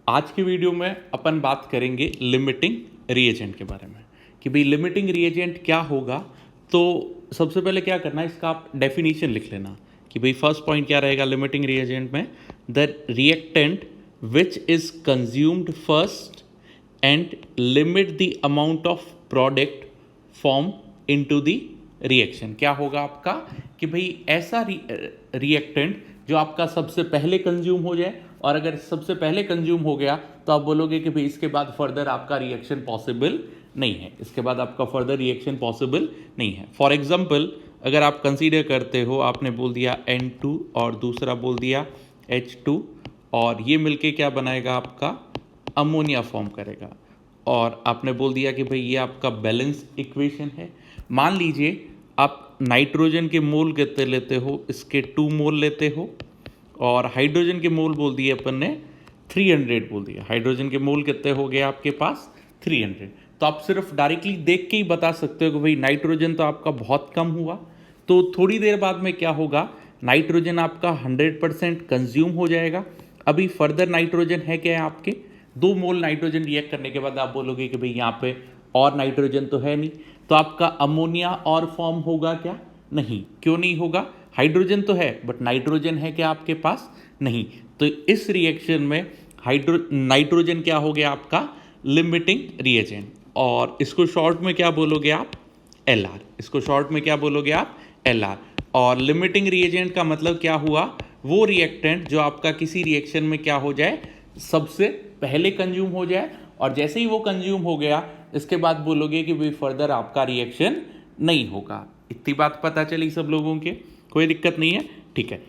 आज की वीडियो में अपन बात करेंगे लिमिटिंग रिएजेंट के बारे में कि भाई लिमिटिंग रिएजेंट क्या होगा। तो सबसे पहले क्या करना है, इसका आप डेफिनेशन लिख लेना कि भाई फर्स्ट पॉइंट क्या रहेगा लिमिटिंग रिएजेंट में, the reactant which is consumed first and limit the amount of product form into the reaction. क्या होगा आपका कि भाई ऐसा रिएक्टेंट जो आपका सबसे पहले कंज्यूम हो जाए, और अगर सबसे पहले कंज्यूम हो गया तो आप बोलोगे कि भाई इसके बाद फर्दर आपका रिएक्शन पॉसिबल नहीं है, इसके बाद आपका फर्दर रिएक्शन पॉसिबल नहीं है। फॉर एग्जांपल अगर आप कंसीडर करते हो, आपने बोल दिया N2 और दूसरा बोल दिया H2 और ये मिलके क्या बनाएगा आपका अमोनिया फॉर्म करेगा, और आपने बोल दिया कि भाई ये आपका बैलेंस इक्वेशन है। मान लीजिए आप नाइट्रोजन के मोल कितने लेते हो, इसके 2 मोल लेते हो, और हाइड्रोजन के मोल बोल दिए अपन ने 300 बोल दिया। हाइड्रोजन के मोल कितने हो गए आपके पास 300। तो आप सिर्फ डायरेक्टली देख के ही बता सकते हो कि भाई नाइट्रोजन तो आपका बहुत कम हुआ। तो थोड़ी देर बाद में क्या होगा, नाइट्रोजन आपका 100% कंज्यूम हो जाएगा। अभी फर्दर नाइट्रोजन है क्या है आपके 2 मोल नाइट्रोजन रिएक्ट करने के बाद आप बोलोगे कि भाई यहाँ पे और नाइट्रोजन तो है नहीं, तो आपका अमोनिया और फॉर्म होगा क्या? नहीं। क्यों नहीं होगा? हाइड्रोजन तो है बट नाइट्रोजन है क्या आपके पास? नहीं। तो इस रिएक्शन में नाइट्रोजन क्या हो गया आपका लिमिटिंग रिएजेंट, और इसको शॉर्ट में क्या बोलोगे आप? LR। इसको शॉर्ट में क्या बोलोगे आप? LR। और लिमिटिंग रिएजेंट का मतलब क्या हुआ, वो रिएक्टेंट जो आपका किसी रिएक्शन में क्या हो जाए, सबसे पहले कंज्यूम हो जाए, और जैसे ही वो कंज्यूम हो गया इसके बाद बोलोगे कि भाई फर्दर आपका रिएक्शन नहीं होगा। इतनी बात पता चली सब लोगों के, कोई दिक्कत नहीं है, ठीक है।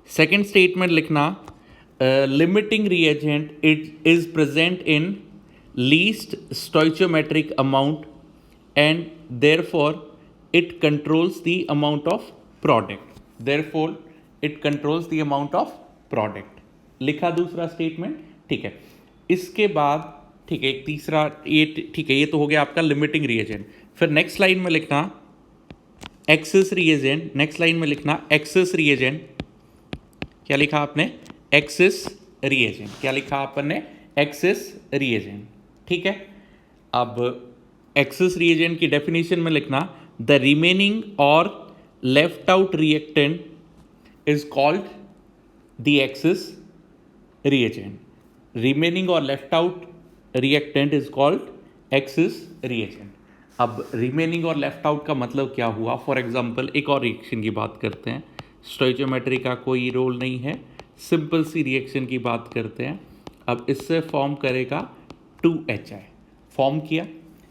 सेकंड स्टेटमेंट लिखना, limiting reagent it is present in least stoichiometric amount and therefore it controls the amount of product. Therefore it controls the amount of product. लिखा दूसरा स्टेटमेंट, ठीक है। इसके बाद ठीक है एक तीसरा, ये ठीक है, ये तो हो गया आपका लिमिटिंग रिएजेंट। फिर नेक्स्ट लाइन में लिखना एक्सेस रिएजेंट। नेक्स्ट लाइन में लिखना एक्सेस रिएजेंट। क्या लिखा आपने? Access reagent. क्या लिखा आपने? एक्सेस रिएजेंट, ठीक है। अब एक्सेस रिएजेंट की डेफिनेशन में लिखना, द रिमेनिंग और left out reactant is called the excess reagent. Remaining और left out reactant is called excess reagent. अब रिमेनिंग और लेफ्ट आउट का मतलब क्या हुआ? फॉर एग्जांपल एक और रिएक्शन की बात करते हैं, स्टोइचियोमेट्री का कोई रोल नहीं है, सिंपल सी रिएक्शन की बात करते हैं। अब इससे फॉर्म करेगा 2HI, फॉर्म किया।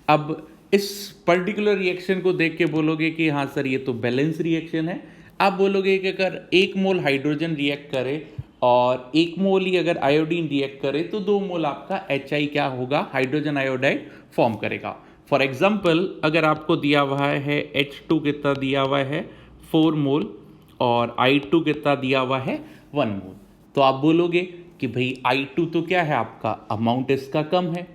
अब इस पर्टिकुलर रिएक्शन को देख के बोलोगे कि हाँ सर ये तो बैलेंस रिएक्शन है। आप बोलोगे कि अगर 1 मोल हाइड्रोजन रिएक्ट करे और 1 मोल ही अगर आयोडीन रिएक्ट करे तो 2 मोल आपका HI क्या होगा, हाइड्रोजन आयोडाइड फॉर्म करेगा। फॉर एग्जाम्पल अगर आपको दिया हुआ है H2 कितना दिया हुआ है 4 मोल और I2 कितना दिया हुआ है 1 मोल, तो आप बोलोगे कि भाई I2 तो क्या है आपका अमाउंट इसका कम है,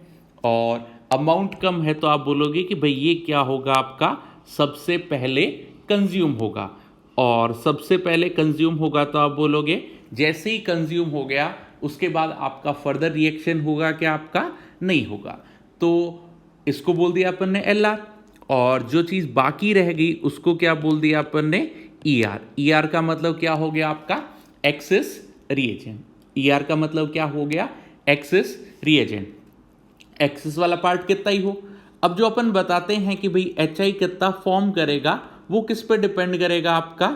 और अमाउंट कम है तो आप बोलोगे कि भाई ये क्या होगा आपका सबसे पहले कंज्यूम होगा, और सबसे पहले कंज्यूम होगा तो आप बोलोगे जैसे ही कंज्यूम हो गया उसके बाद आपका फर्दर रिएक्शन होगा क्या आपका? नहीं होगा। तो इसको बोल दिया अपन ने LR, और जो चीज़ बाकी रह गई उसको क्या बोल दिया अपन ने ER। ER का मतलब क्या हो गया आपका? Access reagent. ER का मतलब क्या हो गया? Access reagent. एक्सेस वाला पार्ट कितना ही हो। अब जो अपन बताते हैं कि भाई HI कितना फॉर्म करेगा, वो किस पे डिपेंड करेगा आपका?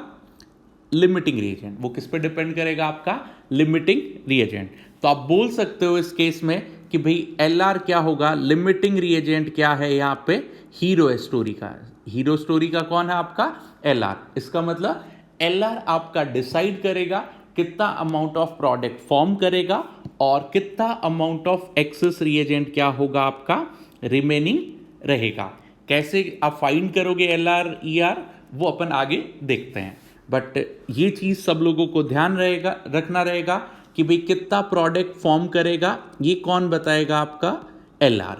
Limiting reagent. वो किस पे डिपेंड करेगा आपका? Limiting reagent. तो आप बोल सकते हो इस केस में कि भाई LR क्या होगा, लिमिटिंग रिएजेंट क्या है यहाँ पे? हीरो स्टोरी का। हीरो स्टोरी का कौन है आपका? LR। इसका मतलब LR आपका डिसाइड करेगा कितना अमाउंट ऑफ प्रोडक्ट फॉर्म करेगा और कितना अमाउंट ऑफ एक्सेस रिएजेंट क्या होगा आपका रिमेनिंग रहेगा। कैसे आप फाइंड करोगे LR ER, वो अपन आगे देखते हैं। बट ये चीज़ सब लोगों को ध्यान रहेगा, रखना रहेगा कि भाई कितना प्रोडक्ट फॉर्म करेगा ये कौन बताएगा आपका? LR।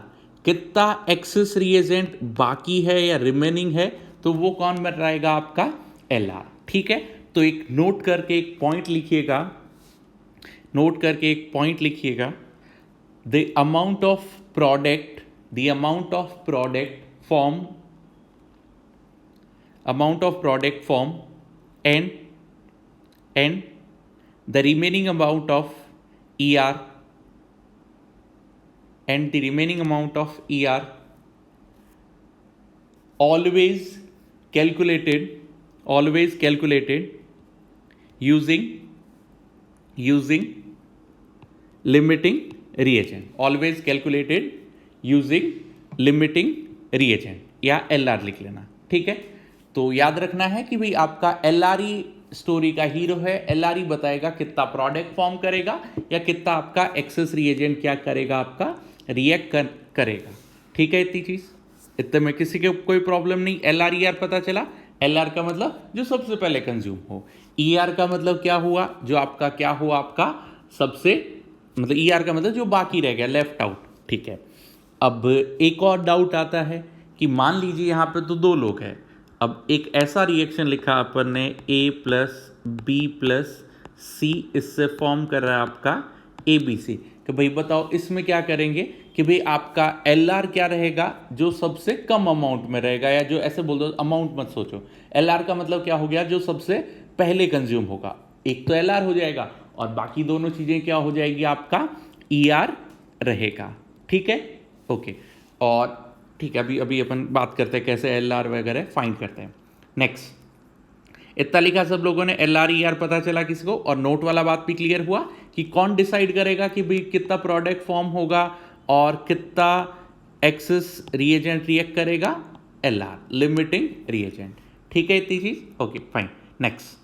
कितना एक्सेस रिएजेंट बाकी है या रिमेनिंग है तो वो कौन बताएगा आपका? LR। ठीक है, तो एक नोट करके एक पॉइंट लिखिएगा नोट करके एक पॉइंट लिखिएगा, the amount of product form and the remaining amount of ER always calculated using limiting reagent या LR लिख लेना, ठीक है। तो याद रखना है कि भाई आपका LRE स्टोरी का हीरो है, LRE बताएगा कितना प्रोडक्ट फॉर्म करेगा या कितना आपका एक्सेस रिएजेंट क्या करेगा, आपका रिएक्ट करेगा, ठीक है। इतनी चीज, इतने में किसी के कोई प्रॉब्लम नहीं। LR पता चला। LR का मतलब जो सबसे पहले कंज्यूम हो, ER का मतलब क्या हुआ, जो आपका क्या हुआ, आपका सबसे मतलब ER का मतलब जो बाकी रह गया, लेफ्ट आउट, ठीक है। अब एक और डाउट आता है कि मान लीजिए यहाँ पे तो दो लोग हैं, अब एक ऐसा रिएक्शन लिखा अपन ने A plus B plus C, इससे फॉर्म कर रहा है आपका ABC, कि भाई बताओ इसमें क्या करेंगे कि भाई आपका LR क्या रहेगा, जो सबसे कम अमाउंट में रहेगा, या जो ऐसे बोल दो, अमाउंट मत सोचो, LR का मतलब क्या हो गया, जो सबसे पहले कंज्यूम होगा, एक तो LR हो जाएगा और बाकी दोनों चीजें क्या हो जाएगी, आपका ER रहेगा, ठीक है, ओके। और ठीक है, अभी अपन बात करते हैं कैसे LR वगैरह फाइंड करते हैं। नेक्स्ट, इतना लिखा सब लोगों ने, LR ER पता चला किसी को, और नोट वाला बात भी क्लियर हुआ कि कौन डिसाइड करेगा कि भाई कितना प्रोडक्ट फॉर्म होगा और कितना एक्सेस रिएजेंट रिएक्ट करेगा, LR लिमिटिंग रिएजेंट, ठीक है। इतनी चीज, ओके फाइन। नेक्स्ट,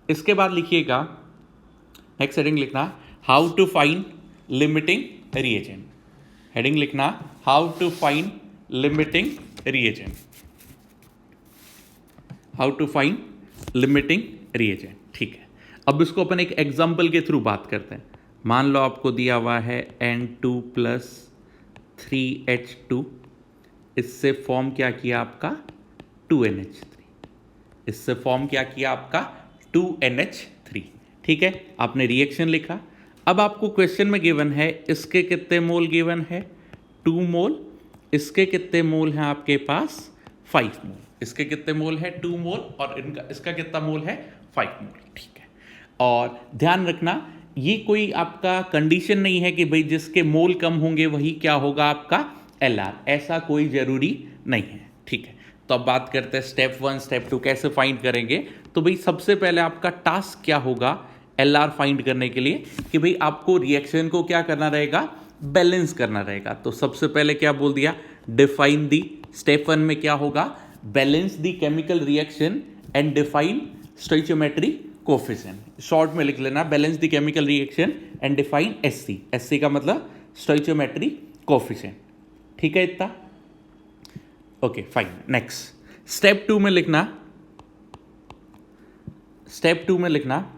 इसके बाद लिखिएगा, नेक्स्ट हेडिंग लिखना, how to find limiting reagent. Heading लिखना, how to find limiting reagent, how to find limiting reagent, ठीक है। अब इसको अपन एक एग्जांपल के थ्रू बात करते हैं। मान लो आपको दिया हुआ है N2 प्लस 3H2, इससे फॉर्म क्या किया आपका 2NH3, इससे फॉर्म क्या किया आपका 2NH3, ठीक है। आपने रिएक्शन लिखा। अब आपको क्वेश्चन में गिवन है इसके कितने मोल गिवन है, 2 मोल, इसके कितने मोल हैं आपके पास, 5 मोल, इसके कितने मोल है 2 मोल, और इनका इसका कितना मोल है 5 मोल, ठीक है। और ध्यान रखना, ये कोई आपका कंडीशन नहीं है कि भाई जिसके मोल कम होंगे वही क्या होगा आपका LR, ऐसा कोई जरूरी नहीं है, ठीक है। तो अब बात करते हैं स्टेप 1 स्टेप 2 कैसे फाइंड करेंगे। तो भाई सबसे पहले आपका टास्क क्या होगा LR फाइंड करने के लिए, कि भाई आपको रिएक्शन को क्या करना रहेगा, बैलेंस करना रहेगा। तो सबसे पहले क्या बोल दिया, डिफाइन दी, स्टेप 1 में क्या होगा, balance the chemical reaction and define stoichiometry coefficient. Short में लिख लेना, balance the chemical reaction and define SC, SC का मतलब स्टोइचियोमेट्री कोफिशिएंट, ठीक है इतना, ओके फाइन। नेक्स्ट, स्टेप 2 में लिखना, स्टेप 2 में लिखना,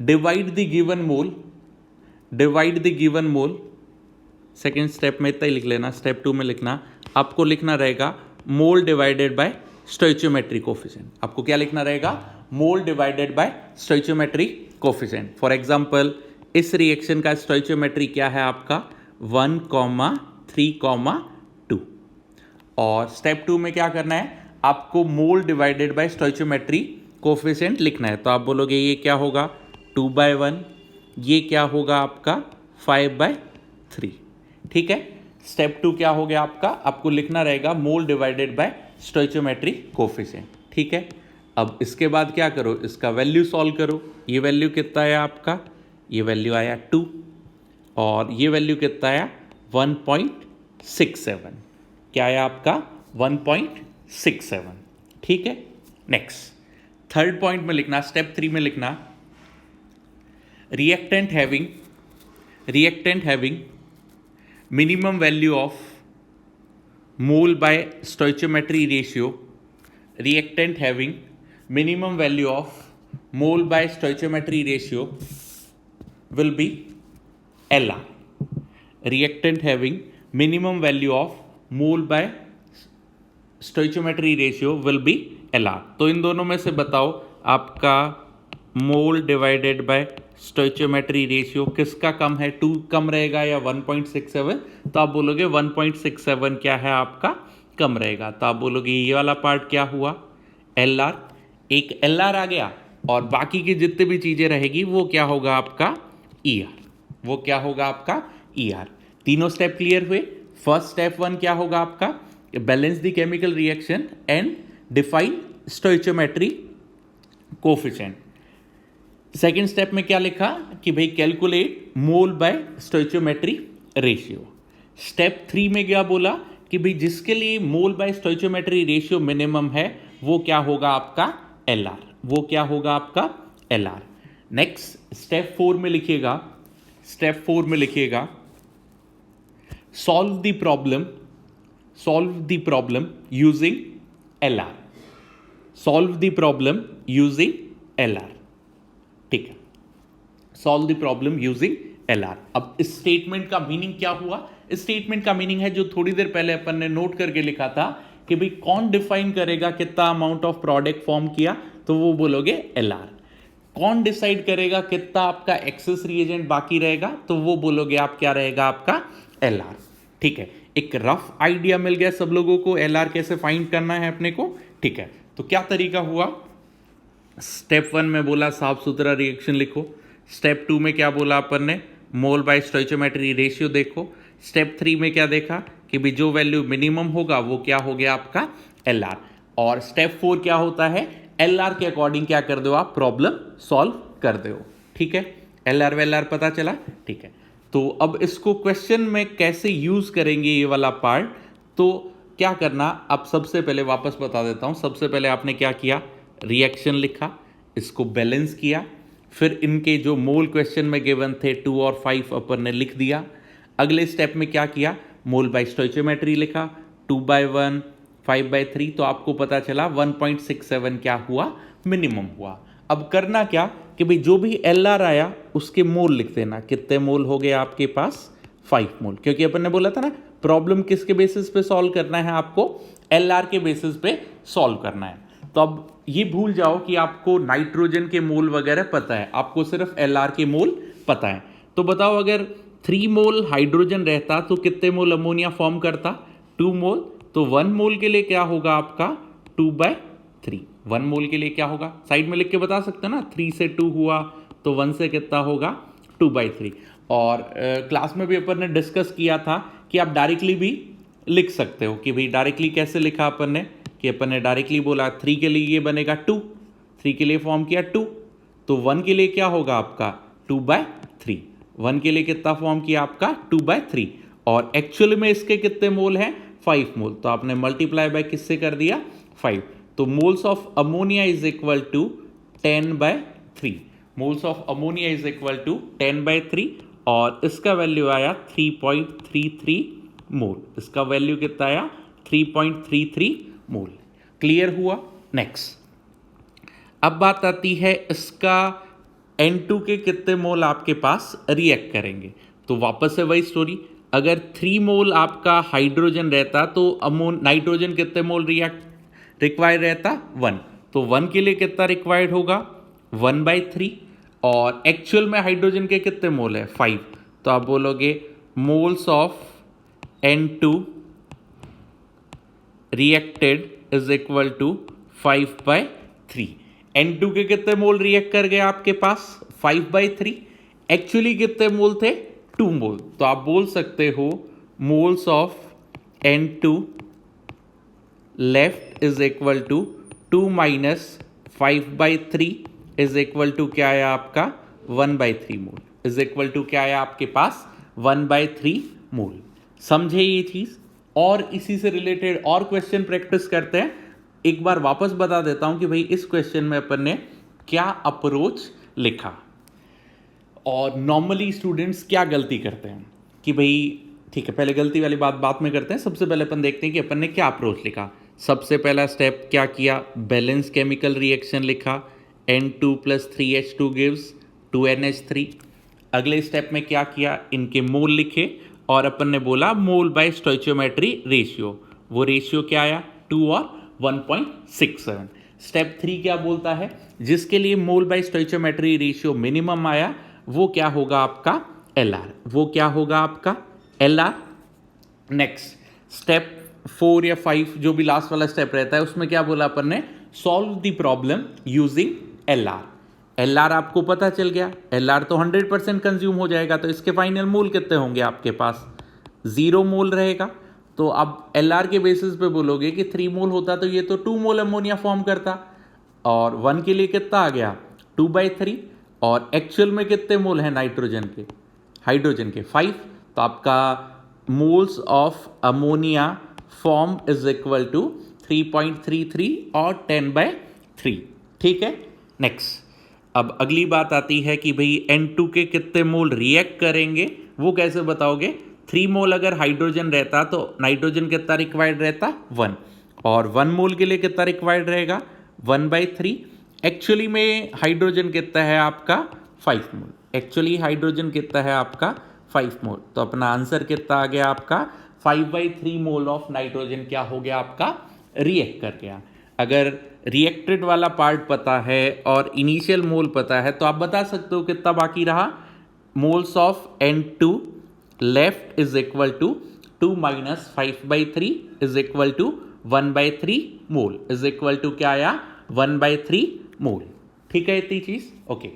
divide the given mole, divide the given mole, second step में इतना ही लिख लेना। स्टेप 2 में लिखना, आपको लिखना रहेगा मोल डिवाइडेड बाय स्टोइचियोमेट्री कोफिशिएंट। आपको क्या लिखना रहेगा, मोल divided by stoichiometry coefficient. For example, इस रिएक्शन का स्टोइचियोमेट्री क्या है आपका 1,3,2, और स्टेप 2 में क्या करना है, आपको मोल डिवाइडेड बाय स्टोइचियोमेट्री कोफिशिएंट लिखना है। तो आप बोलोगे ये क्या होगा 2/1, ये क्या होगा आपका 5/3, ठीक है। स्टेप 2 क्या हो गया आपका, आपको लिखना रहेगा मोल डिवाइडेड बाय स्टोइचियोमेट्री कोफिशिएंट, ठीक है। अब इसके बाद क्या करो, इसका वैल्यू सॉल्व करो। ये वैल्यू कितना आया आपका, ये वैल्यू आया 2, और ये वैल्यू कितना आया 1.67, क्या आया आपका 1.67, ठीक है। नेक्स्ट, थर्ड पॉइंट में लिखना, स्टेप 3 में लिखना, reactant having minimum value of mole by stoichiometry ratio, reactant having minimum value of mole by stoichiometry ratio will be LR, reactant having minimum value of mole by stoichiometry ratio will be LR। तो इन दोनों में से बताओ आपका मोल divided by stoichiometry ratio किसका कम है, 2 कम रहेगा या 1.67, तो आप बोलोगे 1.67 क्या है आपका कम रहेगा, तो आप बोलोगे ये वाला पार्ट क्या हुआ, एल आर, एक एल आर आ गया और बाकी की जितने भी चीज़ें रहेगी वो क्या होगा आपका ई आर, वो क्या होगा आपका ई आर। तीनों स्टेप क्लियर हुए। फर्स्ट स्टेप 1 क्या होगा आपका, balance the chemical reaction and define stoichiometry coefficient. Second step में क्या लिखा कि भाई calculate mole by stoichiometry ratio. Step 3 में क्या बोला कि भाई जिसके लिए मोल बाय स्टोइचियोमेट्री रेशियो मिनिमम है वो क्या होगा आपका एल आर, वो क्या होगा आपका एल आर। नेक्स्ट स्टेप 4 में लिखिएगा, स्टेप 4 में लिखिएगा solve the problem using L R, solve the problem using L R, ठीक है, solve the problem using L R. अब इस स्टेटमेंट का मीनिंग क्या हुआ, इस स्टेटमेंट का मीनिंग है जो थोड़ी देर पहले अपन ने नोट करके लिखा था कि भाई कौन डिफाइन करेगा कितना अमाउंट ऑफ प्रोडक्ट फॉर्म किया, तो वो बोलोगे एल आर। कौन डिसाइड करेगा कितना आपका एक्सेस रिएजेंट बाकी रहेगा, तो वो बोलोगे आप क्या रहेगा आपका एल आर, ठीक है। एक रफ आइडिया मिल गया सब लोगों को एल आर कैसे फाइंड करना है अपने को, ठीक है। तो क्या तरीका हुआ, स्टेप 1 में बोला साफ सुथरा रिएक्शन लिखो, स्टेप 2 में क्या बोला अपन ने, मोल बाय स्टोइचियोमेट्री रेशियो देखो, स्टेप 3 में क्या देखा कि भी जो वैल्यू मिनिमम होगा वो क्या हो गया आपका एल आर, और स्टेप 4 क्या होता है, एल आर के अकॉर्डिंग क्या कर दो आप प्रॉब्लम सॉल्व कर दो, ठीक है। एल आर वेल आर पता चला, ठीक है। तो अब इसको क्वेश्चन में कैसे यूज करेंगे ये वाला पार्ट, तो क्या करना, अब सबसे पहले वापस बता देता हूं। सबसे पहले आपने क्या किया, रिएक्शन लिखा, इसको बैलेंस किया, फिर इनके जो मोल क्वेश्चन में गिवन थे 2 और 5 अपन ने लिख दिया। अगले स्टेप में क्या किया, मोल बाय स्टोइचियोमेट्री लिखा, 2/1 5/3, तो आपको पता चला 1.67 क्या हुआ मिनिमम हुआ। अब करना क्या कि भाई जो भी एल आर आया उसके मोल लिख देना, कितने मोल हो गए आपके पास 5 मोल, क्योंकि अपन ने बोला था ना प्रॉब्लम किसके बेसिस पे सॉल्व करना है, आपको एल आर के बेसिस पे सॉल्व करना है। तो अब ये भूल जाओ कि आपको नाइट्रोजन के मोल वगैरह पता है, आपको सिर्फ एल आर के मोल पता है। तो बताओ अगर 3 मोल हाइड्रोजन रहता तो कितने मोल अमोनिया फॉर्म करता, 2 मोल, तो 1 मोल के लिए क्या होगा आपका 2/3, 1 मोल के लिए क्या होगा, साइड में लिख के बता सकते हैं ना, 3 से 2 हुआ तो 1 से कितना होगा 2/3। और क्लास में भी अपन ने डिस्कस किया था कि आप डायरेक्टली भी लिख सकते हो, कि भाई डायरेक्टली कैसे लिखा अपन ने, कि अपन ने डायरेक्टली बोला 3 के लिए ये बनेगा 2, 3 के लिए फॉर्म किया 2, तो 1 के लिए क्या होगा आपका 2/3, 1 के लिए कितना फॉर्म किया आपका 2/3, और एक्चुअल में इसके कितने मोल हैं 5 मोल, तो आपने मल्टीप्लाई बाय किससे कर दिया 5, तो moles of ammonia is equal to 10/3, moles of ammonia is equal to 10/3, और इसका वैल्यू आया 3.33 मोल, इसका वैल्यू कितना आया 3.33 मोल। क्लियर हुआ। नेक्स्ट अब बात आती है इसका N2 के कितने मोल आपके पास रिएक्ट करेंगे, तो वापस से वही स्टोरी, अगर 3 मोल आपका हाइड्रोजन रहता तो नाइट्रोजन कितने मोल रिक्वायर्ड रहता 1, तो 1 के लिए कितना रिक्वायर्ड होगा 1/3, और एक्चुअल में हाइड्रोजन के कितने मोल है 5, तो आप बोलोगे moles of N2 reacted is equal to 5/3। N2 के कितने मोल रिएक्ट कर गए आपके पास 5/3, एक्चुअली कितने मोल थे 2 मोल, तो आप बोल सकते हो moles of N2 left is equal to 2 minus 5/3 is equal to क्या आया आपका 1/3 मोल, इज इक्वल टू क्या आया आपके पास 1/3 मोल। समझे ये चीज। और इसी से रिलेटेड और क्वेश्चन प्रैक्टिस करते हैं। एक बार वापस बता देता हूं कि भाई इस क्वेश्चन में अपन ने क्या अप्रोच लिखा, और नॉर्मली स्टूडेंट्स क्या गलती करते हैं कि भाई ठीक है, पहले गलती वाली बात बाद में करते हैं। सबसे पहले अपन देखते हैं कि अपन ने क्या अप्रोच लिखा। सबसे पहला स्टेप क्या किया, बैलेंस केमिकल रिएक्शन लिखा, N2 + 3H2 गिव्स 2NH3। अगले स्टेप में क्या किया, इनके मोल लिखे, और अपन ने बोला मोल बाय स्टोइचियोमेट्री रेशियो, वो रेशियो क्या आया 2 और 1.67। स्टेप 3 क्या बोलता है, जिसके लिए मोल बाय स्टोइचियोमेट्री रेशियो मिनिमम आया वो क्या होगा आपका एलआर, वो क्या होगा आपका एलआर। नेक्स्ट स्टेप 4 या 5 जो भी लास्ट वाला स्टेप रहता है उसमें क्या बोला अपन ने, solve the problem using LR. LR आपको पता चल गया, एलआर तो 100% कंज्यूम हो जाएगा, तो इसके फाइनल मोल कितने होंगे आपके पास, 0 मोल रहेगा। तो अब एलआर के बेसिस पे बोलोगे कि 3 मोल होता तो ये तो 2 मोल अमोनिया फॉर्म करता, और 1 के लिए कितना आ गया 2/3, और एक्चुअल में कितने मोल हैं नाइट्रोजन के, हाइड्रोजन के 5, तो आपका moles of ammonia form is equal to 3.33 और 10/3। ठीक है। नेक्स्ट अब अगली बात आती है कि भाई N2 के कितने मोल रिएक्ट करेंगे, वो कैसे बताओगे। 3 मोल अगर हाइड्रोजन रहता तो नाइट्रोजन कितना रिक्वायर्ड रहता 1, और 1 मोल के लिए कितना रिक्वायर्ड रहेगा 1/3। एक्चुअली में हाइड्रोजन कितना है आपका 5 मोल, एक्चुअली हाइड्रोजन कितना है आपका 5 मोल, तो अपना आंसर कितना आ गया आपका 5/3 मोल ऑफ नाइट्रोजन क्या हो गया आपका रिएक्ट कर गया। अगर रिएक्टेड वाला पार्ट पता है और इनिशियल मोल पता है तो आप बता सकते हो कितना बाकी रहा, moles of N2 left is equal to 2 - 5/3 is equal to 1/3 mole is equal to क्या आया 1/3 मोल। ठीक है इतनी चीज ओके।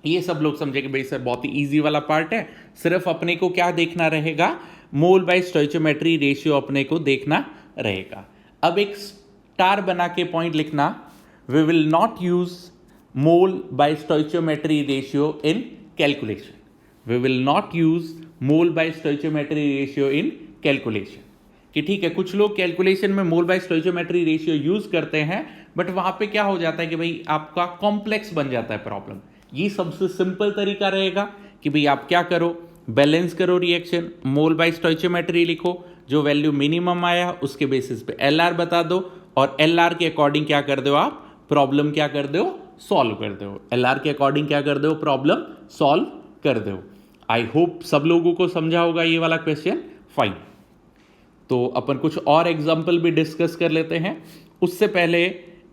ये सब लोग समझे कि भाई सर बहुत ही इजी वाला पार्ट है, सिर्फ अपने को क्या देखना रहेगा, मोल बाय स्टोइचियोमेट्री रेशियो अपने को देखना रहेगा। अब एक स्टार बना के पॉइंट लिखना, we will not use mole by stoichiometry ratio in calculation, we will not use mole by stoichiometry ratio in calculation. कि ठीक है कुछ लोग कैलकुलेशन में mole by stoichiometry ratio use करते हैं, बट वहां पे क्या हो जाता है कि भाई आपका कॉम्प्लेक्स बन जाता है प्रॉब्लम। ये सबसे सिंपल तरीका रहेगा कि भाई आप क्या करो, बैलेंस करो रिएक्शन, मोल बाय स्टोइचियोमेट्री लिखो, जो वैल्यू मिनिमम आया उसके बेसिस पे एलआर बता दो, और एलआर के अकॉर्डिंग क्या कर दो आप प्रॉब्लम क्या कर दो सॉल्व कर दो, एलआर के अकॉर्डिंग क्या कर दो प्रॉब्लम सॉल्व कर दो। आई होप सब लोगों को समझा होगा ये वाला क्वेश्चन। फाइन, तो अपन कुछ और एग्जाम्पल भी डिस्कस कर लेते हैं। उससे पहले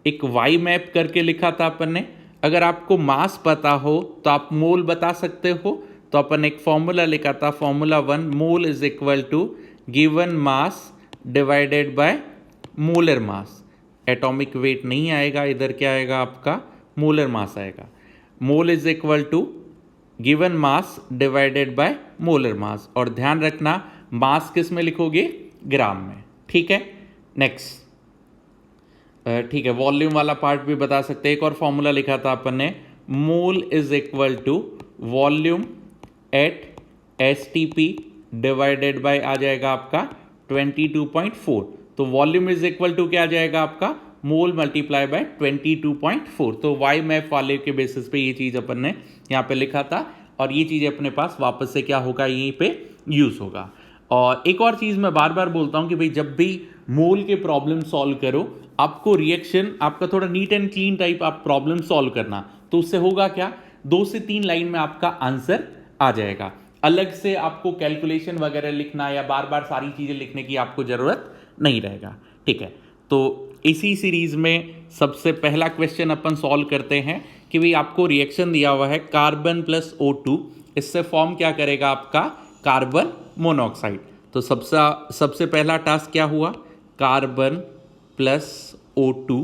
एक वाई मैप करके लिखा था अपन ने, अगर आपको मास पता हो तो आप मोल बता सकते हो, तो अपन एक फॉर्मूला लिखा था, formula 1 mole is equal to given mass divided by molar mass. Atomic weight नहीं आएगा इधर, क्या आएगा आपका मोलर मास आएगा। Mole is equal to given mass divided by molar mass, और ध्यान रखना मास किस में लिखोगे ग्राम में। ठीक है। नेक्स्ट ठीक है, वॉल्यूम वाला पार्ट भी बता सकते हैं। एक और फॉर्मूला लिखा था अपन ने, mole is equal to volume at STP divided by आ जाएगा आपका 22.4, तो वॉल्यूम इज इक्वल टू क्या आ जाएगा आपका मोल मल्टीप्लाई बाय 22.4। तो वाई मैप वाले के बेसिस पे ये चीज़ अपन ने यहाँ पे लिखा था, और ये चीज़ अपने पास वापस से क्या होगा यहीं पे यूज़ होगा। और एक और चीज़ मैं बार बार बोलता हूँ कि भाई जब भी मोल के प्रॉब्लम सॉल्व करो, आपको रिएक्शन आपका थोड़ा नीट एंड क्लीन टाइप आप प्रॉब्लम सॉल्व करना, तो उससे होगा क्या 2 से 3 लाइन में आपका आंसर आ जाएगा। अलग से आपको कैलकुलेशन वगैरह लिखना या बार बार सारी चीज़ें लिखने की आपको ज़रूरत नहीं रहेगा। ठीक है, तो इसी सीरीज में सबसे पहला क्वेश्चन अपन सॉल्व करते हैं कि भाई आपको रिएक्शन दिया हुआ है कार्बन प्लस O2, इससे फॉर्म क्या करेगा आपका कार्बन मोनोऑक्साइड। तो सबसे पहला टास्क क्या हुआ, कार्बन प्लस O2,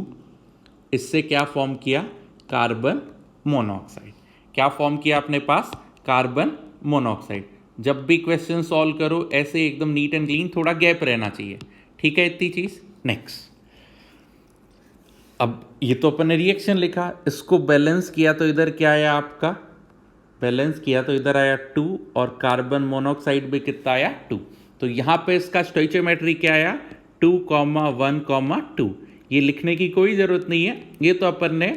इससे क्या फॉर्म किया कार्बन मोनोऑक्साइड। क्या फॉर्म किया अपने पास कार्बन मोनोऑक्साइड। जब भी क्वेश्चन सॉल्व करो ऐसे एकदम नीट एंड क्लीन, थोड़ा गैप रहना चाहिए। ठीक है इतनी चीज। नेक्स्ट, अब ये तो अपन ने रिएक्शन लिखा, इसको बैलेंस किया तो इधर क्या आया आपका, बैलेंस किया तो इधर आया 2, और कार्बन मोनोऑक्साइड भी कितना आया 2। तो यहाँ पे इसका स्टोइचियोमेट्री क्या आया 2,1,2। ये लिखने की कोई ज़रूरत नहीं है, ये तो अपन ने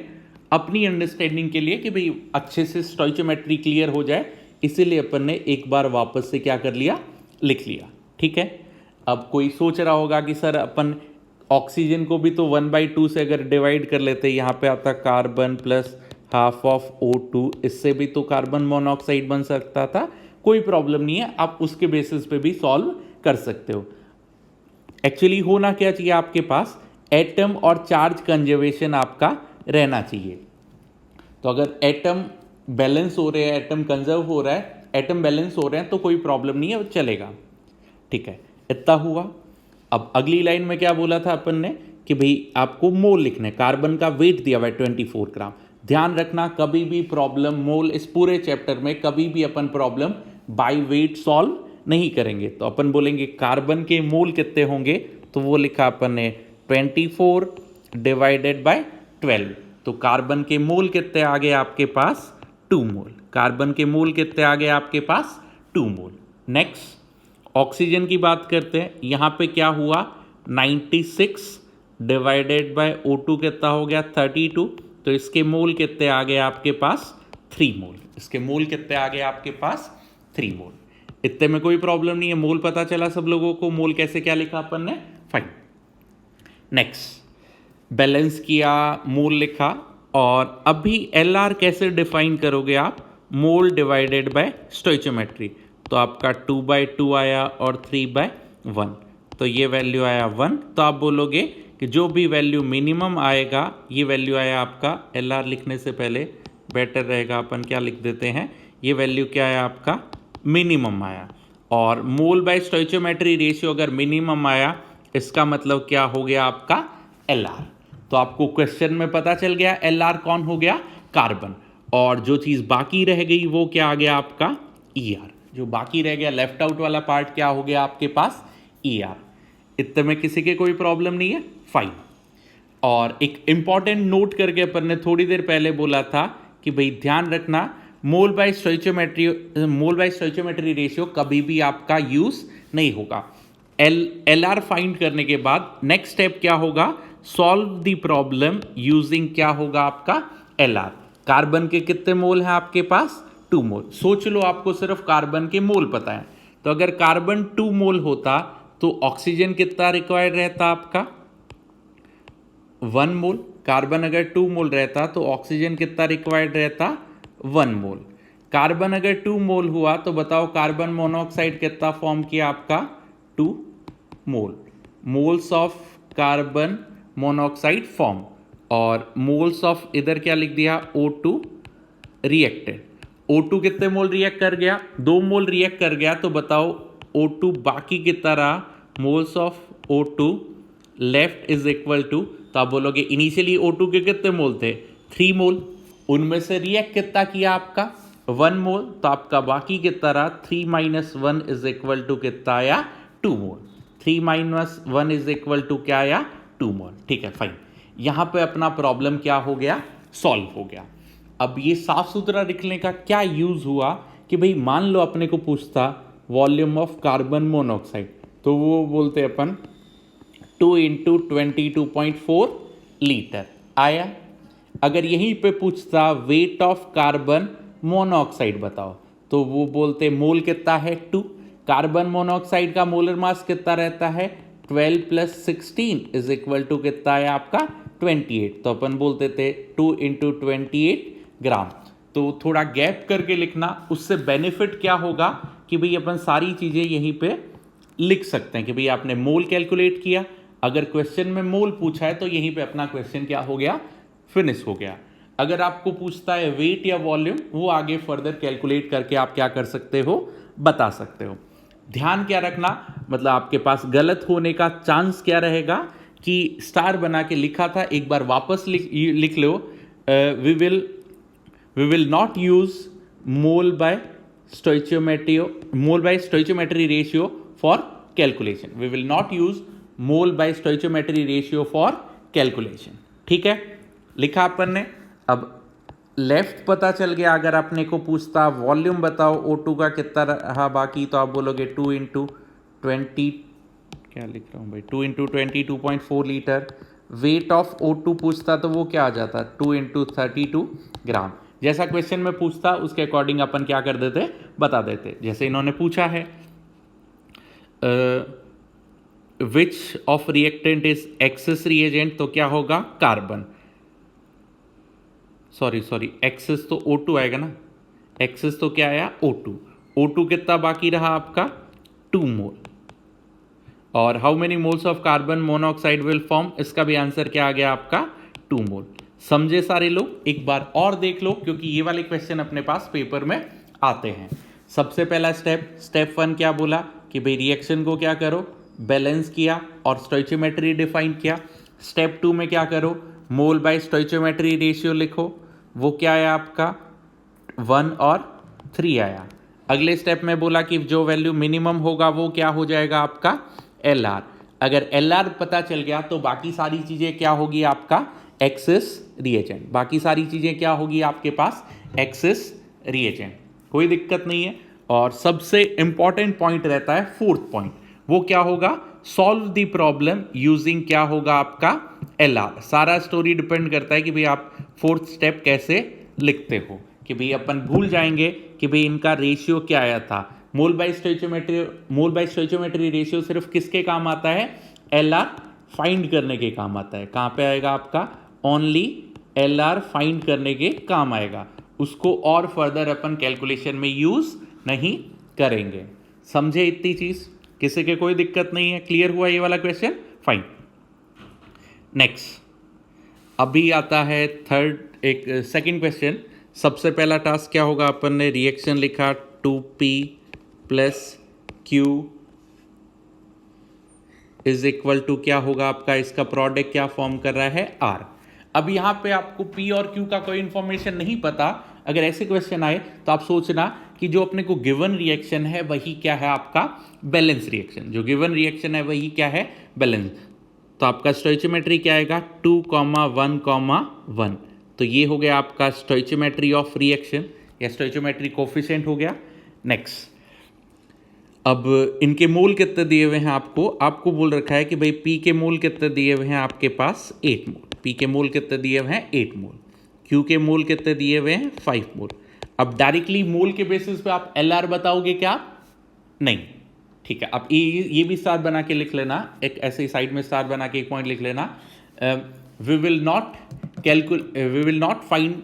अपनी अंडरस्टैंडिंग के लिए कि भाई अच्छे से स्टोइचियोमेट्री क्लियर हो जाए, इसीलिए अपन ने एक बार वापस से क्या कर लिया लिख लिया। ठीक है। अब कोई सोच रहा होगा कि सर अपन ऑक्सीजन को भी तो 1/2 से अगर डिवाइड कर लेते, यहाँ पे आता carbon plus half of O2, इससे भी तो कार्बन मोनोऑक्साइड बन सकता था। कोई प्रॉब्लम नहीं है, आप उसके बेसिस पे भी सॉल्व कर सकते हो। एक्चुअली होना क्या चाहिए आपके पास, एटम और चार्ज कंजर्वेशन आपका रहना चाहिए। तो अगर एटम बैलेंस हो रहे हैं, एटम कंजर्व हो रहा है, एटम बैलेंस हो रहे हैं, तो कोई प्रॉब्लम नहीं है, वो चलेगा। ठीक है, इतना हुआ। अब अगली लाइन में क्या बोला था अपन ने कि भाई आपको मोल लिखना है, कार्बन का वेट दिया हुआ है 24 ग्राम। ध्यान रखना कभी भी प्रॉब्लम मोल, इस पूरे चैप्टर में कभी भी अपन प्रॉब्लम बाय वेट सॉल्व नहीं करेंगे। तो अपन बोलेंगे कार्बन के मोल कितने होंगे, तो वो लिखा अपन ने 24 डिवाइडेड बाय 12। तो कार्बन के मोल कितने आ गए आपके पास, 2 मोल। कार्बन के मोल कितने आ गए आपके पास, 2 मोल। नेक्स्ट ऑक्सीजन की बात करते हैं। यहाँ पे क्या हुआ, 96 डिवाइडेड बाय O2 कितना हो गया, 32। तो इसके मोल कितने आ गए आपके पास, 3 मोल। इसके मोल कितने आ गए आपके पास, 3 मोल। इतने में कोई प्रॉब्लम नहीं है, मोल पता चला सब लोगों को। मोल कैसे क्या लिखा अपन ने, फाइन। नेक्स्ट बैलेंस किया, मोल लिखा। और अभी LR कैसे डिफाइन करोगे आप, मोल डिवाइडेड बाय स्टोइचोमेट्री। तो आपका 2/2 आया और 3/1, तो ये वैल्यू आया 1। तो आप बोलोगे कि जो भी वैल्यू मिनिमम आएगा, ये वैल्यू आया आपका, LR लिखने से पहले बेटर रहेगा अपन क्या लिख देते हैं, ये वैल्यू क्या आया आपका, मिनिमम आया। और मोल बाय स्टोइचोमेट्री रेशियो अगर मिनिमम आया, इसका मतलब क्या हो गया आपका, LR। तो आपको क्वेश्चन में पता चल गया LR कौन हो गया, कार्बन। और जो चीज़ बाकी रह गई वो क्या आ गया आपका, ER। जो बाकी रह गया लेफ्ट आउट वाला पार्ट क्या हो गया आपके पास, ER। इतने में किसी के कोई प्रॉब्लम नहीं है, फाइन। और एक इंपॉर्टेंट नोट करके अपन ने थोड़ी देर पहले बोला था कि भाई ध्यान रखना, मोल बाय स्टोइचोमेट्री रेशियो कभी भी आपका यूज नहीं होगा। LR फाइंड करने के बाद नेक्स्ट स्टेप क्या होगा, सॉल्व द प्रॉब्लम यूजिंग क्या होगा आपका, LR। कार्बन के कितने मोल हैं आपके पास, 2 मोल। सोच लो आपको सिर्फ कार्बन के मोल पता है, तो अगर कार्बन 2 मोल होता तो ऑक्सीजन कितना रिक्वायर्ड रहता आपका, 1 मोल। कार्बन अगर 2 मोल रहता तो ऑक्सीजन कितना रिक्वायर्ड रहता, 1 मोल। कार्बन अगर 2 मोल हुआ तो बताओ कार्बन मोनोऑक्साइड कितना फॉर्म किया आपका, 2 mole. Moles of carbon monoxide form. और मोल्स ऑफ इधर क्या लिख दिया, O2 रिएक्टेड। O2 कितने मोल रिएक्ट कर गया, 2 मोल रिएक्ट कर गया। तो बताओ O2 बाकी कितना रहा, moles of O2 left is equal to, तो आप बोलोगे इनिशियली O2 के कितने मोल थे, 3 मोल। उनमें से रिएक्ट कितना किया आपका, 1 मोल। तो आपका बाकी कितना रहा, 3 - 1 इज इक्वल टू कितना आया, 2 मोल। 3 - 1 इज इक्वल टू क्या आया, 2 मोल। ठीक है, फाइन। यहां पे अपना प्रॉब्लम क्या हो गया, सॉल्व हो गया। अब ये साफ सुथरा लिखने का क्या यूज हुआ कि भाई मान लो अपने को पूछता वॉल्यूम ऑफ कार्बन मोनोऑक्साइड, तो वो बोलते अपन 2 × 22.4 लीटर आया। अगर यहीं पे पूछता वेट ऑफ कार्बन मोनोऑक्साइड बताओ, तो वो बोलते मोल कितना है, 2। कार्बन मोनोऑक्साइड का मोलर मास कितना रहता है, 12 + 16 इज इक्वल टू कितना है आपका, 28। तो अपन बोलते थे 2 × 28 ग्राम। तो थोड़ा गैप करके लिखना, उससे बेनिफिट क्या होगा कि भाई अपन सारी चीज़ें यहीं पे लिख सकते हैं कि भाई आपने मोल कैलकुलेट किया। अगर क्वेश्चन में मोल पूछा है तो यहीं पे अपना क्वेश्चन क्या हो गया, फिनिश हो गया। अगर आपको पूछता है वेट या वॉल्यूम, वो आगे फर्दर कैलकुलेट करके आप क्या कर सकते हो, बता सकते हो। ध्यान क्या रखना, मतलब आपके पास गलत होने का चांस क्या रहेगा कि स्टार बना के लिखा था, एक बार वापस लिख लो, we will not use mole by stoichiometry ratio for calculation. We will not use mole by stoichiometry ratio for calculation. ठीक है, लिखा अपन ने। अब लेफ्ट पता चल गया। अगर आपने को पूछता वॉल्यूम बताओ O2 का कितना रहा बाकी, तो आप बोलोगे 2 × 20, क्या लिख रहा हूँ भाई, 2 × 22.4 लीटर। वेट ऑफ O2 पूछता तो वो क्या आ जाता, 2 × 32 ग्राम। जैसा क्वेश्चन में पूछता उसके अकॉर्डिंग अपन क्या कर देते, बता देते। जैसे इन्होंने पूछा है which of reactant is access reagent, तो क्या होगा, कार्बन। सॉरी एक्सेस तो O2 आएगा ना, एक्सेस तो क्या आया, O2। O2 कितना बाकी रहा आपका, 2 मोल। और how many moles of carbon monoxide will form, इसका भी आंसर क्या आ गया आपका, 2 मोल। समझे सारे लोग? एक बार और देख लो, क्योंकि ये वाले क्वेश्चन अपने पास पेपर में आते हैं। सबसे पहला स्टेप 1 क्या बोला कि भाई रिएक्शन को क्या करो, बैलेंस किया और स्टोइचियोमेट्री डिफाइन किया। स्टेप 2 में क्या करो, मोल बाय स्टोइचियोमेट्री रेशियो लिखो, वो क्या आया आपका 1 और 3 आया। अगले स्टेप में बोला कि जो वैल्यू मिनिमम होगा वो क्या हो जाएगा आपका LR। अगर LR पता चल गया तो बाकी सारी चीज़ें क्या होगी आपका एक्सेस रिएजेंट, बाकी सारी चीज़ें क्या होगी आपके पास एक्सेस रिएजेंट, कोई दिक्कत नहीं है। और सबसे इंपॉर्टेंट पॉइंट रहता है फोर्थ पॉइंट, वो क्या होगा, सॉल्व द प्रॉब्लम यूजिंग क्या होगा आपका LR। सारा स्टोरी डिपेंड करता है कि भाई आप फोर्थ स्टेप कैसे लिखते हो, कि भाई अपन भूल जाएंगे कि भाई इनका रेशियो क्या आया था। मोल बाय स्टोइचियोमेट्री रेशियो सिर्फ किसके काम आता है, LR फाइंड करने के काम आता है। कहाँ पे आएगा आपका, ओनली LR फाइंड करने के काम आएगा, उसको और फर्दर अपन कैलकुलेशन में यूज नहीं करेंगे। समझे इतनी चीज, किसी के कोई दिक्कत नहीं है, क्लियर हुआ ये वाला क्वेश्चन, फाइन। नेक्स्ट अभी आता है सेकंड क्वेश्चन। सबसे पहला टास्क क्या होगा, अपन ने रिएक्शन लिखा 2P plus Q is equal to क्या होगा आपका, इसका प्रोडक्ट क्या फॉर्म कर रहा है R। अब यहाँ पे आपको P और Q का कोई इंफॉर्मेशन नहीं पता, अगर ऐसे क्वेश्चन आए तो आप सोचना कि जो अपने को गिवन रिएक्शन है वही क्या है आपका बैलेंस रिएक्शन, जो गिवन रिएक्शन है वही क्या है बैलेंस। तो आपका स्टोइचियोमेट्री क्या आएगा 2, 1, 1, तो ये हो गया आपका स्टोइचियोमेट्री ऑफ रिएक्शन या स्टोइचियोमेट्री कोफिशिएंट हो गया। नेक्स्ट अब इनके मोल कितने दिए हुए हैं, आपको बोल रखा है कि भाई P के मोल कितने दिए हुए हैं आपके पास 8 मोल, P के मोल कितने दिए हुए हैं 8 मोल, Q के मोल कितने दिए हुए हैं 5 मोल। अब डायरेक्टली मोल के बेसिस पे आप LR बताओगे क्या, नहीं, ठीक है। अब ये भी स्टार बना के लिख लेना, एक ऐसे साइड में स्टार बना के एक पॉइंट लिख लेना, we will not find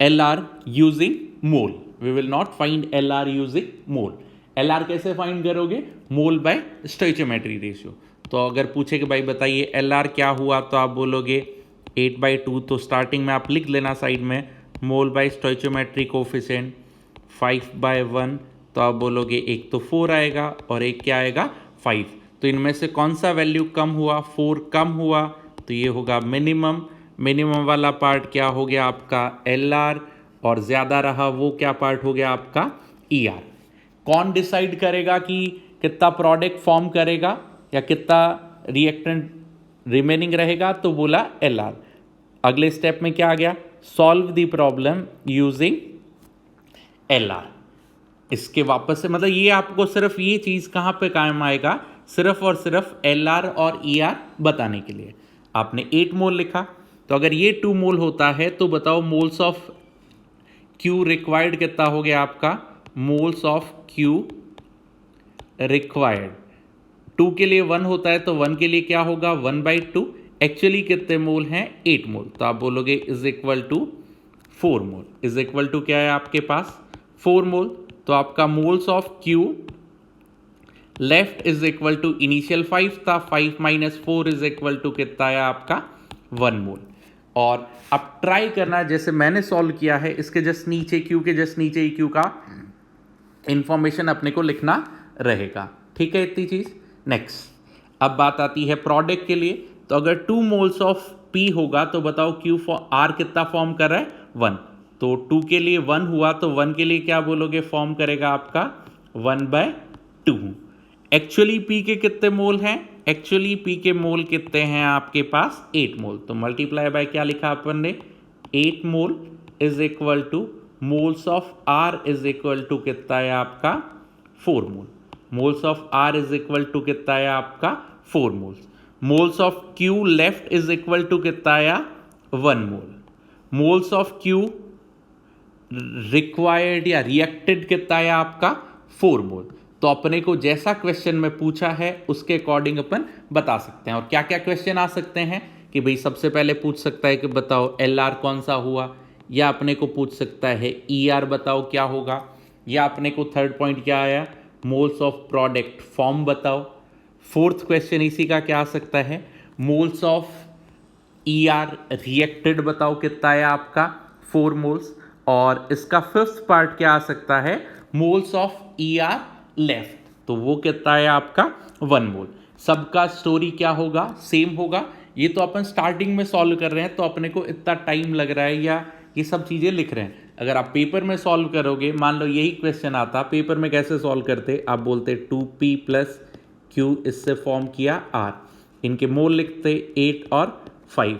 LR using mole, we will not find LR using mole. LR कैसे फाइंड करोगे, मोल बाय स्टोइचियोमेट्री रेशियो। तो अगर पूछे कि भाई बताइए LR क्या हुआ, तो आप बोलोगे 8/2, तो स्टार्टिंग में आप लिख लेना साइड में मोल बाय स्टोइचियोमेट्री कोफिशिएंट 5/1, तो आप बोलोगे एक तो 4 आएगा और एक क्या आएगा 5, तो इनमें से कौन सा वैल्यू कम हुआ, 4 कम हुआ, तो ये होगा मिनिमम वाला पार्ट क्या हो गया आपका LR, और ज़्यादा रहा वो क्या पार्ट हो गया आपका ER। कौन डिसाइड करेगा कि कितना प्रोडक्ट फॉर्म करेगा या कितना रिएक्टेंट रिमेनिंग रहेगा, तो बोला LR। अगले स्टेप में क्या आ गया, solve the problem using LR। इसके वापस से मतलब ये आपको सिर्फ ये चीज़ कहाँ पे काम आएगा, सिर्फ और सिर्फ LR और ER बताने के लिए। आपने 8 मोल लिखा, तो अगर ये 2 मोल होता है तो बताओ मोल्स ऑफ Q रिक्वायर्ड कितना हो गया आपका, मोल्स ऑफ Q रिक्वायर्ड 2 के लिए 1 होता है, तो 1 के लिए क्या होगा 1/2, एक्चुअली कितने मोल हैं 8 मोल, तो आप बोलोगे is equal to 4 mole, is equal to क्या है आपके पास 4 मोल। तो आपका moles of Q left is equal to initial 5 था, 5 - 4 इज इक्वल टू कितना है आपका 1 मोल। और अब ट्राई करना जैसे मैंने सॉल्व किया है, इसके जस्ट नीचे Q के जस्ट नीचे ही Q का इंफॉर्मेशन अपने को लिखना रहेगा, ठीक है इतनी चीज। नेक्स्ट अब बात आती है प्रोडक्ट के लिए, तो अगर 2 मोल्स ऑफ P होगा तो बताओ Q R कितना फॉर्म कर रहा है 1, तो 2 के लिए 1 हुआ, तो 1 के लिए क्या बोलोगे फॉर्म करेगा आपका 1/2। एक्चुअली P के कितने मोल हैं, एक्चुअली P के मोल कितने हैं आपके पास 8 मोल, तो मल्टीप्लाई बाय क्या लिखा अपन ने 8 mole is equal to moles of R is equal to कितना है आपका 4 mole, moles of R is equal to कितना है आपका 4 moles. Moles of Q left is equal to कितना आया 1 mole, moles of Q required या रिएक्टेड कितना है आपका 4 मोल। तो अपने को जैसा क्वेश्चन में पूछा है उसके अकॉर्डिंग अपन बता सकते हैं। और क्या क्या क्वेश्चन आ सकते हैं कि भाई सबसे पहले पूछ सकता है कि बताओ LR कौन सा हुआ, या अपने को पूछ सकता है ER बताओ क्या होगा, या अपने को थर्ड पॉइंट क्या आया मोल्स ऑफ प्रोडक्ट फॉर्म बताओ। फोर्थ क्वेश्चन इसी का क्या आ सकता है moles of E R reacted बताओ कितना है आपका 4 मोल्स, और इसका फिफ्थ पार्ट क्या आ सकता है, moles of E R left, तो वो कितना है आपका 1 मोल। सबका स्टोरी क्या होगा, सेम होगा। ये तो अपन स्टार्टिंग में सॉल्व कर रहे हैं तो अपने को इतना टाइम लग रहा है या ये सब चीज़ें लिख रहे हैं। अगर आप पेपर में सॉल्व करोगे, मान लो यही क्वेश्चन आता, पेपर में कैसे सॉल्व करते, आप बोलते 2p प्लस क्यू, इससे फॉर्म किया r, इनके मोल लिखते 8 और 5,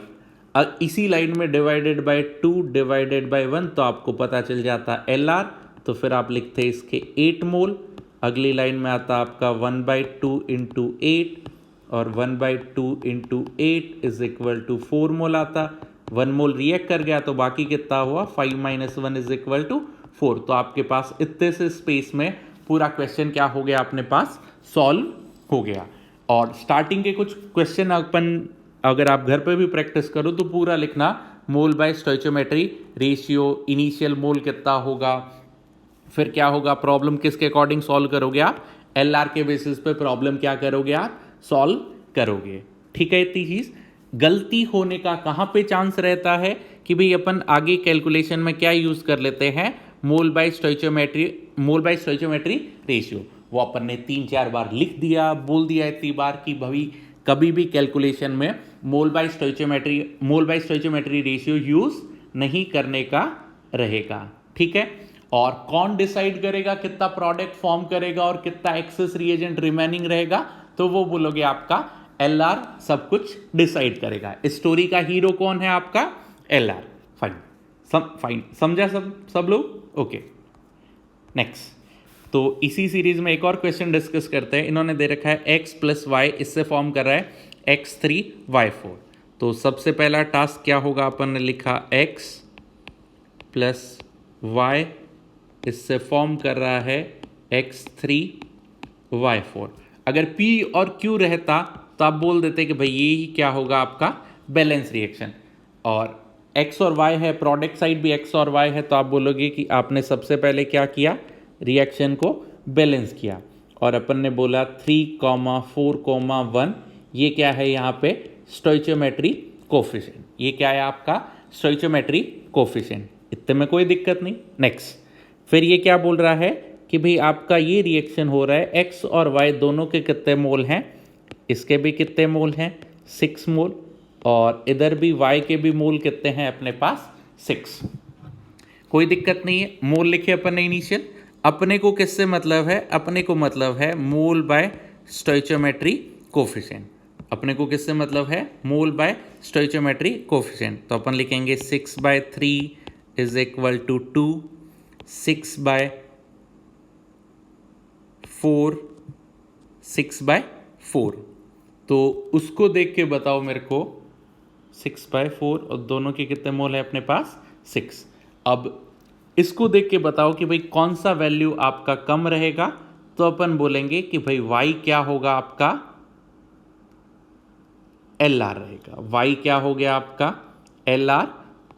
इसी लाइन में डिवाइडेड बाय 2 डिवाइडेड बाय 1, तो आपको पता चल जाता LR, तो फिर आप लिखते इसके 8 मोल। अगली लाइन में आता आपका 1/2 इंटू 8, और 1/2 इंटू 8 इज इक्वल टू 4 मोल आता। 1 मोल रिएक्ट कर गया तो बाकी कितना हुआ, 5 - 1 इज इक्वल टू 4। तो आपके पास इतने से स्पेस में पूरा क्वेश्चन क्या हो गया, अपने पास सॉल्व हो गया। और स्टार्टिंग के कुछ क्वेश्चन अपन अगर आप घर पे भी प्रैक्टिस करो तो पूरा लिखना, मोल बाय स्टोइचोमेट्री रेशियो, इनिशियल मोल कितना होगा, फिर क्या होगा, प्रॉब्लम किसके अकॉर्डिंग सॉल्व करोगे आप, LR के बेसिस पे प्रॉब्लम क्या करोगे आप, सॉल्व करोगे। ठीक है, इतनी चीज। गलती होने का कहाँ पे चांस रहता है कि भाई अपन आगे कैलकुलेशन में क्या यूज कर लेते हैं, मोल बाय स्टोइचोमेट्री रेशियो। वो अपन ने 3-4 बार लिख दिया, बोल दिया इतनी बार कि भाई कभी भी कैलकुलेशन में मोल बाय स्टोइचोमेट्री रेशियो यूज नहीं करने का रहेगा। ठीक है, और कौन डिसाइड करेगा कितना प्रोडक्ट फॉर्म करेगा और कितना एक्सेस रिएजेंट रिमेनिंग रहेगा, तो वो बोलोगे आपका LR सब कुछ डिसाइड करेगा। इस स्टोरी का हीरो कौन है आपका, LR। फाइन, समझा सब लोग, ओके। नेक्स्ट, तो इसी सीरीज में एक और क्वेश्चन डिस्कस करते हैं। इन्होंने दे रखा है x + y, इससे फॉर्म कर रहा है x3 y4। तो सबसे पहला टास्क क्या होगा, अपन ने लिखा x + y, इससे फॉर्म कर रहा है x3 y4। अगर p और q रहता तो आप बोल देते कि भाई ये ही क्या होगा आपका बैलेंस रिएक्शन, और x और y है, प्रोडक्ट साइड भी x और y है, तो आप बोलोगे कि आपने सबसे पहले क्या किया, रिएक्शन को बैलेंस किया। और अपन ने बोला 3,4,1, ये क्या है यहाँ पे, स्टोइचोमेट्री कोफिशिएंट। ये क्या है आपका स्टोइचोमेट्री कोफिशिएंट, इतने में कोई दिक्कत नहीं। नेक्स्ट, फिर ये क्या बोल रहा है कि भाई आपका ये रिएक्शन हो रहा है, x और y दोनों के कितने मोल हैं, इसके भी कितने मोल हैं, 6 मोल, और इधर भी y के भी मोल कितने हैं अपने पास, 6। कोई दिक्कत नहीं है, मोल लिखे अपन ने इनिशियल। अपने को किससे मतलब है, अपने को मतलब है मोल बाय स्टोइचोमेट्री कोफिशिएंट। अपने को किससे मतलब है, मोल बाय स्टोइचोमेट्री कोफिशिएंट। तो अपन लिखेंगे 6/3 इज इक्वल टू 2, 6/4, 6/4। तो उसको देख के बताओ मेरे को, 6/4 और दोनों के कितने मोल है अपने पास, 6। अब इसको देख के बताओ कि भाई कौन सा वैल्यू आपका कम रहेगा, तो अपन बोलेंगे कि भाई y क्या होगा आपका, LR रहेगा। y क्या हो गया आपका LR,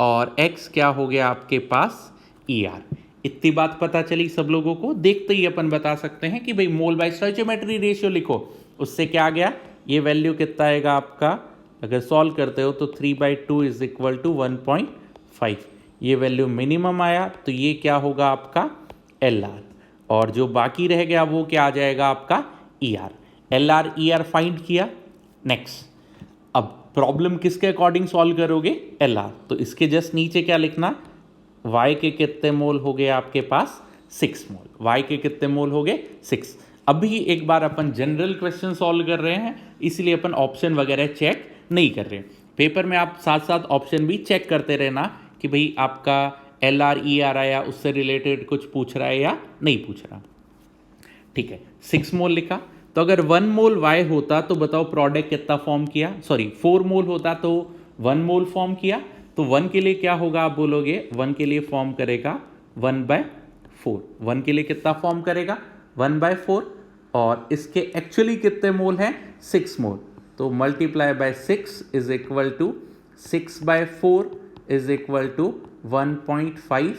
और x क्या हो गया आपके पास ER। इतनी बात पता चली सब लोगों को, देखते ही अपन बता सकते हैं कि भाई मोल बाय स्टोइचोमेट्री रेशियो लिखो, उससे क्या आ गया, ये वैल्यू कितना आएगा आपका, अगर सॉल्व करते हो तो 3/2 इज इक्वल टू 1.5। ये वैल्यू मिनिमम आया, तो ये क्या होगा आपका LR, और जो बाकी रह गया वो क्या आ जाएगा आपका ER। LR ER फाइंड किया। नेक्स्ट, अब प्रॉब्लम किसके अकॉर्डिंग सॉल्व करोगे, LR, तो इसके जस्ट नीचे क्या लिखना, y के कितने मोल हो गए आपके पास, 6 मोल। y के कितने मोल हो गए, 6। अभी एक बार अपन जनरल क्वेश्चन सॉल्व कर रहे हैं, इसलिए अपन ऑप्शन वगैरह चेक नहीं कर रहे। पेपर में आप साथ साथ ऑप्शन भी चेक करते रहना कि भाई आपका LR ER आया, उससे रिलेटेड कुछ पूछ रहा है या नहीं पूछ रहा। ठीक है, 6 मोल लिखा। तो अगर 1 मोल y होता तो बताओ प्रोडक्ट कितना फॉर्म किया, सॉरी 4 मोल होता तो 1 मोल फॉर्म किया, तो 1 के लिए क्या होगा आप बोलोगे, 1 के लिए फॉर्म करेगा 1/4। 1 के लिए कितना फॉर्म करेगा, 1/4, और इसके एक्चुअली कितने मोल हैं, 6 मोल, तो multiply by 6 is equal to 6/4 is equal to 1.5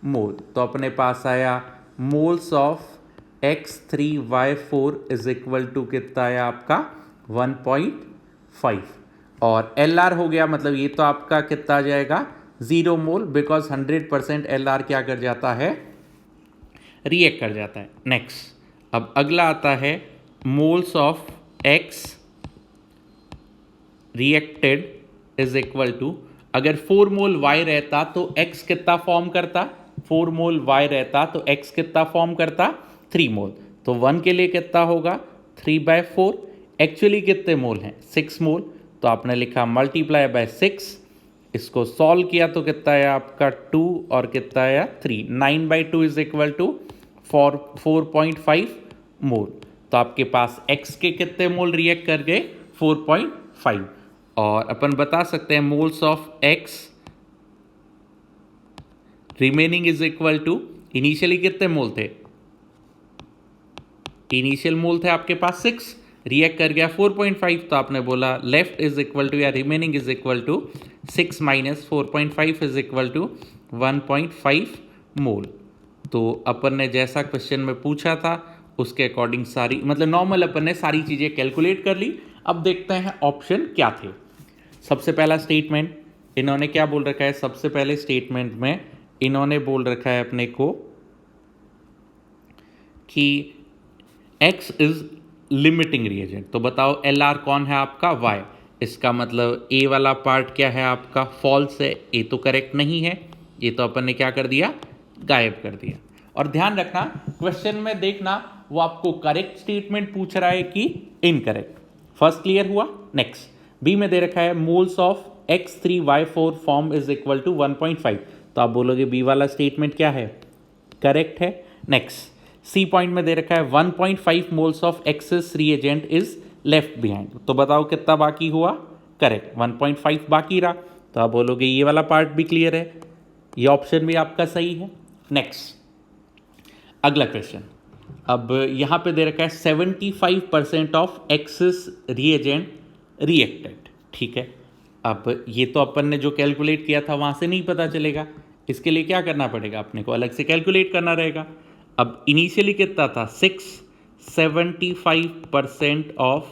mole. तो अपने पास आया moles of x3y4 is equal to कितना आया आपका 1.5। और LR हो गया, मतलब ये तो आपका कितना आ जाएगा 0 मोल, बिकॉज 100% LR क्या कर जाता है, रिएक्ट कर जाता है। नेक्स्ट, अब अगला आता है moles of X reacted is equal to, अगर 4 मोल Y रहता तो X कितना फॉर्म करता, 4 मोल Y रहता तो X कितना फॉर्म करता, 3 मोल। तो 1 के लिए कितना होगा 3/4, एक्चुअली कितने मोल हैं 6 मोल, तो आपने लिखा मल्टीप्लाई बाय 6, इसको सॉल्व किया तो कितना है आपका 2 और कितना है 3, 9/2 इज इक्वल टू 4.5 मोल। तो आपके पास X के कितने मोल रिएक्ट कर गए 4.5, और अपन बता सकते हैं moles of X remaining is equal to, initially कितने मोल थे, इनिशियल मोल थे आपके पास 6, रिएक्ट कर गया 4.5, तो आपने बोला लेफ्ट इज इक्वल टू या remaining is equal to 6 minus 4.5 is equal to 1.5 mole. तो अपन ने जैसा क्वेश्चन में पूछा था उसके अकॉर्डिंग सारी, मतलब नॉर्मल अपन ने सारी चीज़ें कैलकुलेट कर ली। अब देखते हैं ऑप्शन क्या थे। सबसे पहला स्टेटमेंट इन्होंने क्या बोल रखा है, सबसे पहले स्टेटमेंट में इन्होंने बोल रखा है अपने को कि X इज लिमिटिंग रिएजेंट। तो बताओ LR कौन है आपका, Y। इसका मतलब A वाला पार्ट क्या है आपका, फॉल्स है, A तो करेक्ट नहीं है, ये तो अपन ने क्या कर दिया, गायब कर दिया। और ध्यान रखना क्वेश्चन में देखना वो आपको करेक्ट स्टेटमेंट पूछ रहा है कि इनकरेक्ट। फर्स्ट क्लियर हुआ। नेक्स्ट, बी में दे रखा है moles of X3Y4 form is equal to 1.5, तो आप बोलोगे बी वाला स्टेटमेंट क्या है, करेक्ट है। नेक्स्ट, सी पॉइंट में दे रखा है 1.5 moles of access reagent is left behind, तो बताओ कितना बाकी हुआ, करेक्ट 1.5 बाकी रहा, तो आप बोलोगे ये वाला पार्ट भी क्लियर है, ये ऑप्शन भी आपका सही है। नेक्स्ट, अगला क्वेश्चन, अब यहाँ पे दे रखा है 75% ऑफ एक्सेस रिएजेंट रिएक्टेड, ठीक है। अब ये तो अपन ने जो कैलकुलेट किया था वहाँ से नहीं पता चलेगा, इसके लिए क्या करना पड़ेगा, अपने को अलग से कैलकुलेट करना रहेगा। अब इनिशियली कितना था 6, 75% of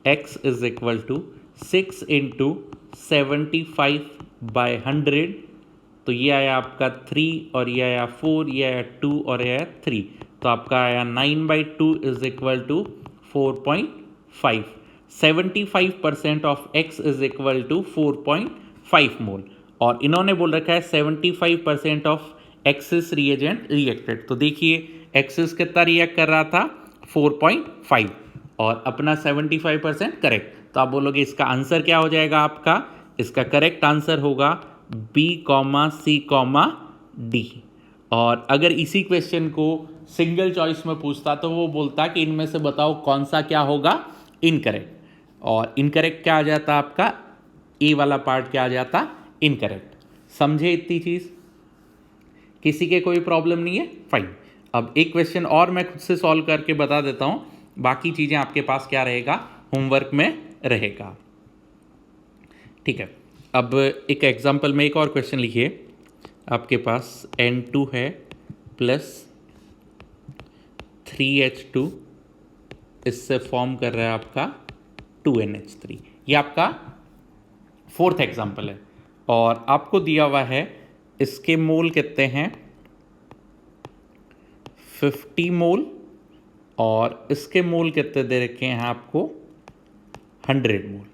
x is equal to 6 into 75/100, तो ये आया आपका 3 और ये आया 4, ये आया 2 और ये आया 3, तो आपका आया 9/2 is equal to 4.5। 75% of x is equal to 4.5 mole, और इन्होंने बोल रखा है 75% ऑफ एक्सिस रिएजेंट रिएक्टेड। तो देखिए एक्सिस कितना रिएक्ट कर रहा था 4.5 और अपना 75% करेक्ट, तो आप बोलोगे इसका आंसर क्या हो जाएगा आपका, इसका करेक्ट आंसर होगा B, C, D। और अगर इसी क्वेश्चन को सिंगल चॉइस में पूछता तो वो बोलता कि इनमें से बताओ कौन सा क्या होगा इनकरेक्ट, और इनकरेक्ट क्या आ जाता आपका, ए वाला पार्ट क्या आ जाता, इनकरेक्ट। समझे इतनी चीज़, किसी के कोई प्रॉब्लम नहीं है, फाइन। अब एक क्वेश्चन और मैं खुद से सॉल्व करके बता देता हूँ, बाकी चीज़ें आपके पास क्या रहेगा, होमवर्क में रहेगा, ठीक है। अब एक एग्जांपल में एक और क्वेश्चन लिखिए, आपके पास N2 है प्लस 3H2, इससे फॉर्म कर रहा है आपका 2NH3, ये आपका फोर्थ एग्जांपल है, और आपको दिया हुआ है इसके मोल कितने हैं 50 मोल, और इसके मोल कितने दे रखे हैं आपको 100 मोल।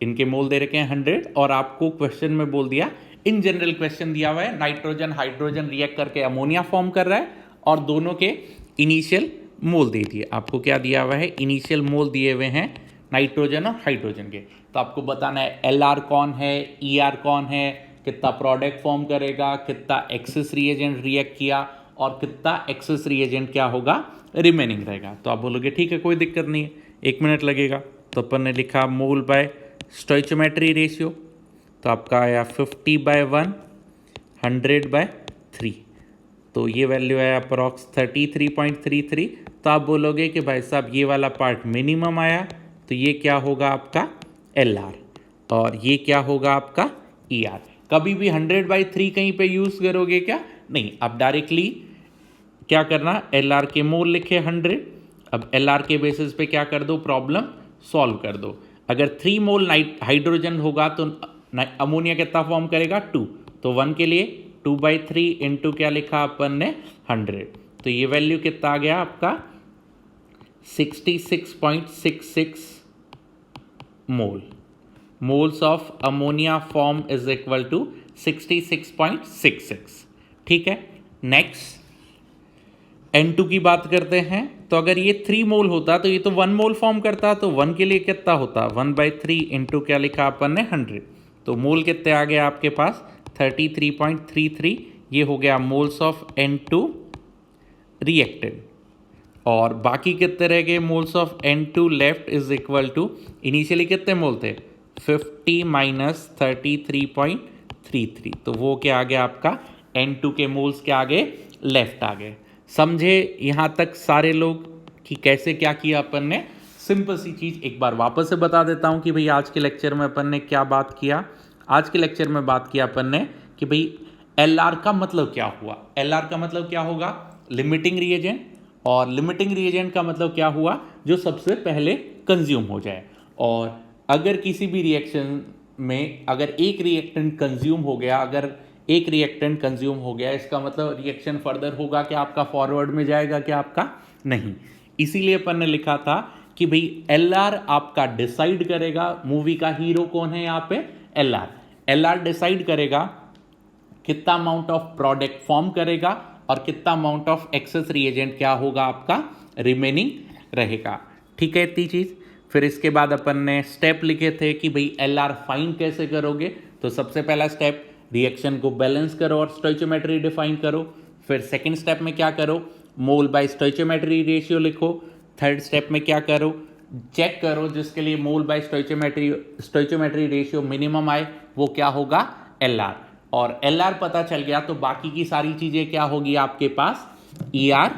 इनके मोल दे रखे हैं 100, और आपको क्वेश्चन में बोल दिया, इन जनरल क्वेश्चन दिया हुआ है नाइट्रोजन हाइड्रोजन रिएक्ट करके अमोनिया फॉर्म कर रहा है, और दोनों के इनिशियल मोल दे दिए। आपको क्या दिया हुआ है, इनिशियल मोल दिए हुए हैं नाइट्रोजन और हाइड्रोजन के, तो आपको बताना है LR कौन है, ER कौन है, कितना प्रोडक्ट फॉर्म करेगा, कितना एक्सेस रिएजेंट रिएक्ट किया, और कितना एक्सेस रिएजेंट क्या होगा रिमेनिंग रहेगा। तो आप बोलोगे ठीक है कोई दिक्कत नहीं है, 1 मिनट लगेगा। तो अपन ने लिखा मोल बाय स्टोइचोमेट्री रेशियो, तो आपका आया 50/1 100/3, तो ये वैल्यू है अप्रॉक्स 33.33। तो आप बोलोगे कि भाई साहब ये वाला पार्ट मिनिमम आया, तो ये क्या होगा आपका LR, और ये क्या होगा आपका ER। कभी भी 100/3 कहीं पे यूज़ करोगे क्या, नहीं, आप डायरेक्टली क्या करना, LR के मोल लिखे 100, अब LR के बेसिस पे क्या कर दो, प्रॉब्लम सॉल्व कर दो। अगर 3 मोल हाइड्रोजन होगा तो अमोनिया कितना फॉर्म करेगा 2, तो 1 के लिए 2/3 इंटू क्या लिखा अपन ने 100, तो ये वैल्यू कितना आ गया आपका 66.66 mole. Moles of ammonia form is equal to 66.66। ठीक है, नेक्स्ट N2 की बात करते हैं। तो अगर ये 3 मोल होता तो ये तो 1 मोल फॉर्म करता, तो 1 के लिए कितना होता 1/3 इंटू क्या लिखा अपन ने 100, तो मोल कितने आ गया आपके पास 33.33, ये हो गया मोल्स ऑफ N2 रिएक्टेड। और बाकी कितने रह गए moles of N2 left is equal to, initially कितने मोल थे 50 माइनस 33.33, तो वो क्या आ गया आपका N2 के मोल्स के आगे लेफ्ट आ गए। समझे यहाँ तक सारे लोग कि कैसे क्या किया अपन ने? सिंपल सी चीज़ एक बार वापस से बता देता हूँ कि भाई आज के लेक्चर में अपन ने क्या बात किया। आज के लेक्चर में बात किया अपन ने कि भाई LR का मतलब क्या हुआ। LR का मतलब क्या होगा, लिमिटिंग रिएजेंट, और लिमिटिंग रिएजेंट का मतलब क्या हुआ, जो सबसे पहले कंज्यूम हो जाए। और अगर किसी भी रिएक्शन में अगर एक रिएक्टेंट कंज्यूम हो गया, अगर एक रिएक्टेंट कंज्यूम हो गया, इसका मतलब रिएक्शन फर्दर होगा क्या आपका, फॉरवर्ड में जाएगा क्या आपका, नहीं। इसीलिए अपन ने लिखा था कि भाई LR आपका डिसाइड करेगा, मूवी का हीरो कौन है यहाँ पे, LR डिसाइड करेगा कितना अमाउंट ऑफ प्रोडक्ट फॉर्म करेगा और कितना अमाउंट ऑफ एक्सेस रिएजेंट क्या होगा आपका रिमेनिंग रहेगा। ठीक है, इतनी चीज। फिर इसके बाद अपन ने स्टेप लिखे थे कि भाई LR फाइंड कैसे करोगे। तो सबसे पहला स्टेप, रिएक्शन को बैलेंस करो और स्टोइचियोमेट्री डिफाइन करो। फिर सेकंड स्टेप में क्या करो, मोल बाय स्टोइचियोमेट्री रेशियो लिखो। थर्ड स्टेप में क्या करो, चेक करो जिसके लिए मोल बाय स्टोइचियोमेट्री रेशियो मिनिमम आए, वो क्या होगा LR। और LR पता चल गया तो बाकी की सारी चीजें क्या होगी आपके पास, ER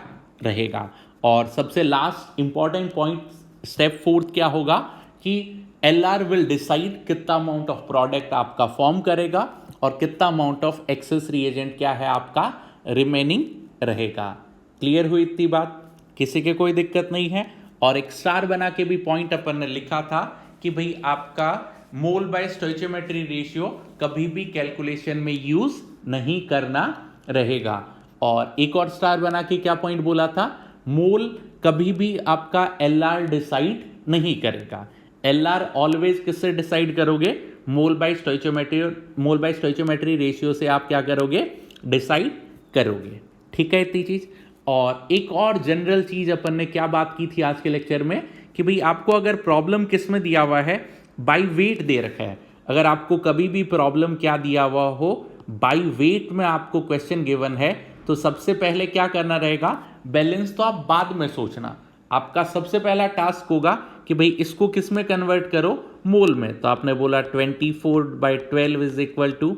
रहेगा। और सबसे last important point, step fourth क्या होगा कि LR विल डिसाइड कितना अमाउंट ऑफ प्रोडक्ट आपका फॉर्म करेगा और कितना अमाउंट ऑफ एक्सेस रिएजेंट क्या है आपका रिमेनिंग रहेगा। क्लियर हुई इतनी बात, किसी के कोई दिक्कत नहीं है। और एक स्टार बना के भी पॉइंट अपन ने लिखा था कि भाई आपका मोल बाय स्टोइचियोमेट्री रेशियो कभी भी कैलकुलेशन में यूज नहीं करना रहेगा। और एक और स्टार बना के क्या पॉइंट बोला था, मोल कभी भी आपका LR डिसाइड नहीं करेगा। LR ऑलवेज किससे डिसाइड करोगे, मोल बाय स्टोइचियोमेट्री रेशियो से आप क्या करोगे, डिसाइड करोगे। ठीक है, इतनी चीज। और एक और जनरल चीज अपन ने क्या बात की थी आज के लेक्चर में कि भाई आपको अगर प्रॉब्लम किस में दिया हुआ है, बाय वेट दे रखा है। अगर आपको कभी भी प्रॉब्लम क्या दिया हुआ हो, बाय वेट में आपको क्वेश्चन गिवन है, तो सबसे पहले क्या करना रहेगा, बैलेंस तो आप बाद में सोचना। आपका सबसे पहला टास्क होगा कि भाई इसको किस में कन्वर्ट करो, मोल में। तो आपने बोला 24/12 is equal to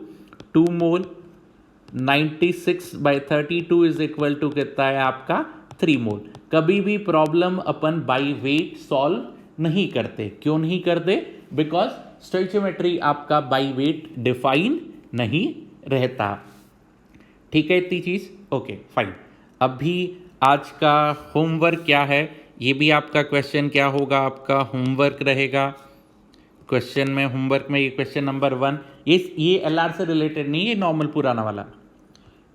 2 mole, 96/32 is equal to कितना है आपका 3 मोल। कभी भी प्रॉब्लम अपन बाय वेट सॉल्व नहीं करते। क्यों नहीं करते, बिकॉज स्टोइचियोमेट्री आपका बाय वेट डिफाइन नहीं रहता। ठीक है, इतनी चीज। Okay fine. अभी आज का होमवर्क क्या है, ये भी आपका क्वेश्चन क्या होगा, आपका होमवर्क रहेगा। क्वेश्चन में होमवर्क में ये क्वेश्चन नंबर 1, ये LR से रिलेटेड नहीं, ये नॉर्मल पुराना वाला।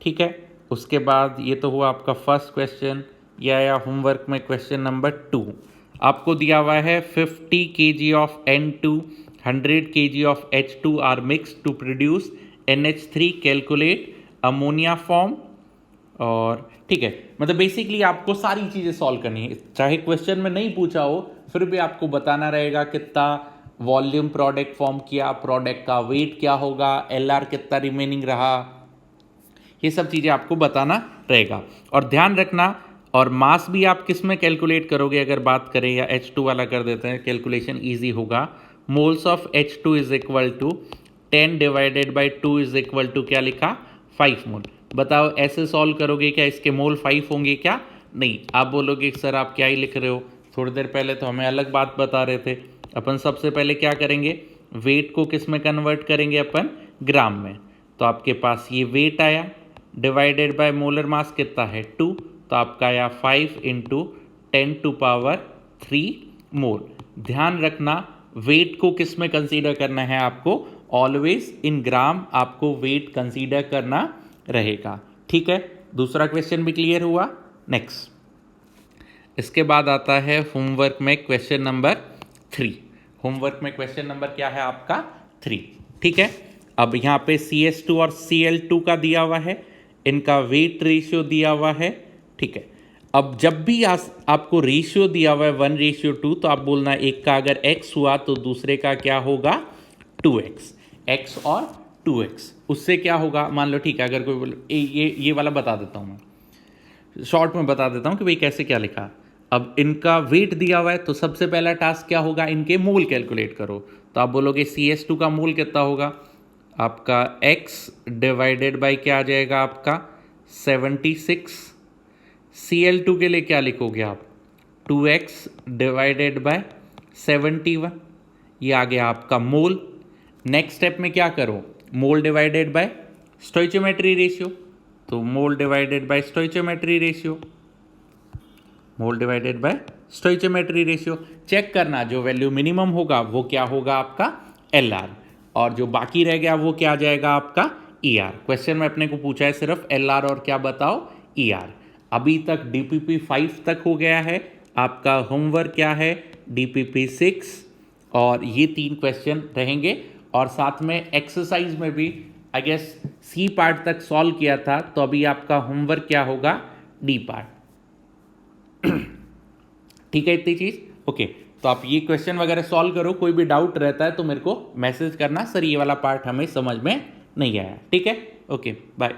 ठीक है, उसके बाद ये तो हुआ आपका फर्स्ट क्वेश्चन। या होमवर्क में क्वेश्चन नंबर 2 आपको दिया हुआ है 50 kg of N2, 100 kg of H2 are mixed to produce NH3, calculate ammonia form. और ठीक है, मतलब बेसिकली आपको सारी चीज़ें सॉल्व करनी है, चाहे क्वेश्चन में नहीं पूछा हो फिर भी आपको बताना रहेगा कितना वॉल्यूम प्रोडक्ट फॉर्म किया, प्रोडक्ट का वेट क्या होगा, LR कितना रिमेनिंग रहा, ये सब चीज़ें आपको बताना रहेगा। और ध्यान रखना, और मास भी आप किस में कैलकुलेट करोगे, अगर बात करें या H2 वाला कर देते हैं, कैलकुलेशन ईजी होगा। Moles of H2 is equal to 10 divided by 2 is equal to क्या लिखा 5 मोल। बताओ ऐसे सॉल्व करोगे क्या, इसके मोल 5 होंगे क्या, नहीं। आप बोलोगे सर आप क्या ही लिख रहे हो, थोड़ी देर पहले तो हमें अलग बात बता रहे थे। अपन सबसे पहले क्या करेंगे, वेट को किस में कन्वर्ट करेंगे, अपन ग्राम में। तो आपके पास ये वेट आया डिवाइडेड बाय मोलर मास कितना है 2, तो आपका आया 5 × 10⁻³ मोल। ध्यान रखना वेट को किस में कंसीडर करना है आपको, ऑलवेज इन ग्राम आपको वेट कंसीडर करना रहेगा। ठीक है, दूसरा क्वेश्चन भी क्लियर हुआ। नेक्स्ट, इसके बाद आता है होमवर्क में क्वेश्चन नंबर 3। होमवर्क में क्वेश्चन नंबर क्या है आपका 3। ठीक है, अब यहाँ पे CS2 और Cl2 का दिया हुआ है, इनका वेट रेशियो दिया हुआ है। ठीक है, अब जब भी आपको रेशियो दिया हुआ है 1:2, तो आप बोलना एक का अगर x हुआ तो दूसरे का क्या होगा 2x, x और 2x। उससे क्या होगा, मान लो ठीक है, अगर कोई बोले ये वाला बता देता हूँ मैं, शॉर्ट में बता देता हूँ कि भाई कैसे क्या लिखा। अब इनका वेट दिया हुआ है तो सबसे पहला टास्क क्या होगा, इनके मोल कैलकुलेट करो। तो आप बोलोगे CS2 का मोल कितना होगा, आपका x डिवाइडेड बाई क्या आ जाएगा आपका 76। Cl2 के लिए क्या लिखोगे आप 2x डिवाइडेड बाय 71, ये आ गया आपका मोल। नेक्स्ट स्टेप में क्या करो, mole divided by stoichiometry ratio, तो mole divided by stoichiometry ratio, mole divided by stoichiometry ratio. Check करना जो वैल्यू मिनिमम होगा वो क्या होगा आपका LR, और जो बाकी रह गया वो क्या आ जाएगा आपका ER। क्वेश्चन में अपने को पूछा है सिर्फ LR और क्या बताओ ER। अभी तक DPP 5 तक हो गया है, आपका होमवर्क क्या है DPP 6, और ये 3 क्वेश्चन रहेंगे। और साथ में एक्सरसाइज में भी आई गेस C पार्ट तक सॉल्व किया था, तो अभी आपका होमवर्क क्या होगा D पार्ट। ठीक है, इतनी चीज ओके। तो आप ये क्वेश्चन वगैरह सॉल्व करो, कोई भी डाउट रहता है तो मेरे को मैसेज करना, सर ये वाला पार्ट हमें समझ में नहीं आया। ठीक है, ओके बाय।